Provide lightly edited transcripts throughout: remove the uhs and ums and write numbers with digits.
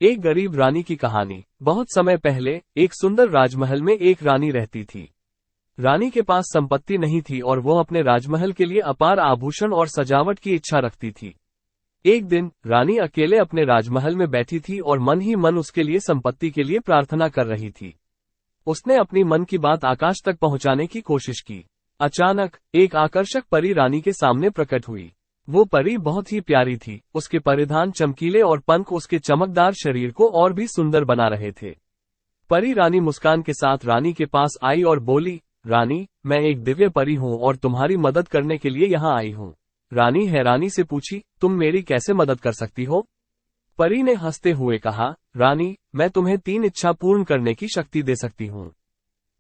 एक गरीब रानी की कहानी। बहुत समय पहले एक सुंदर राजमहल में एक रानी रहती थी। रानी के पास संपत्ति नहीं थी और वो अपने राजमहल के लिए अपार आभूषण और सजावट की इच्छा रखती थी। एक दिन रानी अकेले अपने राजमहल में बैठी थी और मन ही मन उसके लिए संपत्ति के लिए प्रार्थना कर रही थी। उसने अपनी मन की बात आकाश तक पहुंचाने की कोशिश की। अचानक एक आकर्षक परी रानी के सामने प्रकट हुई। वो परी बहुत ही प्यारी थी। उसके परिधान चमकीले और पंख उसके चमकदार शरीर को और भी सुंदर बना रहे थे। परी रानी मुस्कान के साथ रानी के पास आई और बोली, रानी, मैं एक दिव्य परी हूँ और तुम्हारी मदद करने के लिए यहाँ आई हूँ। रानी हैरानी से पूछी, तुम मेरी कैसे मदद कर सकती हो? परी ने हंसते हुए कहा, रानी, मैं तुम्हें 3 इच्छा पूर्ण करने की शक्ति दे सकती हूँ।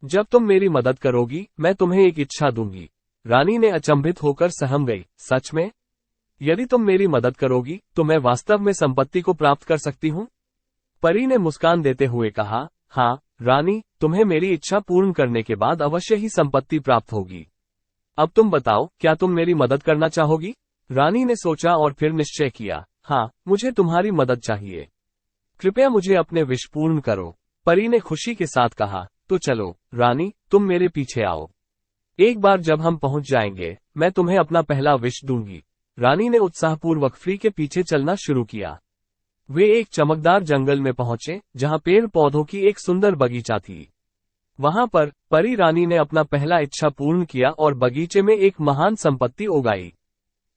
जब तुम मेरी मदद करोगी, मैं तुम्हें एक इच्छा दूंगी। रानी ने अचंभित होकर सहम गई, सच में? यदि तुम मेरी मदद करोगी तो मैं वास्तव में संपत्ति को प्राप्त कर सकती हूँ? परी ने मुस्कान देते हुए कहा, हाँ रानी, तुम्हें मेरी इच्छा पूर्ण करने के बाद अवश्य ही संपत्ति प्राप्त होगी। अब तुम बताओ, क्या तुम मेरी मदद करना चाहोगी? रानी ने सोचा और फिर निश्चय किया, हाँ, मुझे तुम्हारी मदद चाहिए। कृपया मुझे अपने विश पूर्ण करो। परी ने खुशी के साथ कहा, तो चलो रानी, तुम मेरे पीछे आओ। एक बार जब हम पहुंच जाएंगे, मैं तुम्हें अपना पहला विश दूंगी। रानी ने उत्साहपूर्वक परी के पीछे चलना शुरू किया। वे एक चमकदार जंगल में पहुंचे, जहां पेड़ पौधों की एक सुंदर बगीचा थी। वहां पर परी रानी ने अपना पहला इच्छा पूर्ण किया और बगीचे में एक महान संपत्ति उगाई।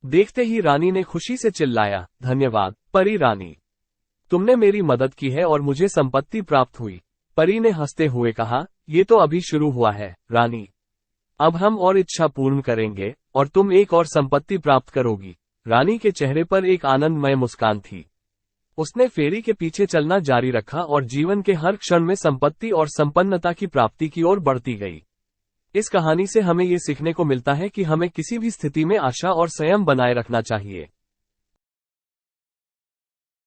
देखते ही रानी ने खुशी से चिल्लाया, धन्यवाद परी रानी, तुमने मेरी मदद की है और मुझे संपत्ति प्राप्त हुई। परी ने हंसते हुए कहा, ये तो अभी शुरू हुआ है रानी, अब हम और इच्छा पूर्ण करेंगे और तुम एक और संपत्ति प्राप्त करोगी। रानी के चेहरे पर एक आनंदमय मुस्कान थी। उसने फेरी के पीछे चलना जारी रखा और जीवन के हर क्षण में संपत्ति और संपन्नता की प्राप्ति की ओर बढ़ती गई। इस कहानी से हमें ये सीखने को मिलता है कि हमें किसी भी स्थिति में आशा और संयम बनाए रखना चाहिए।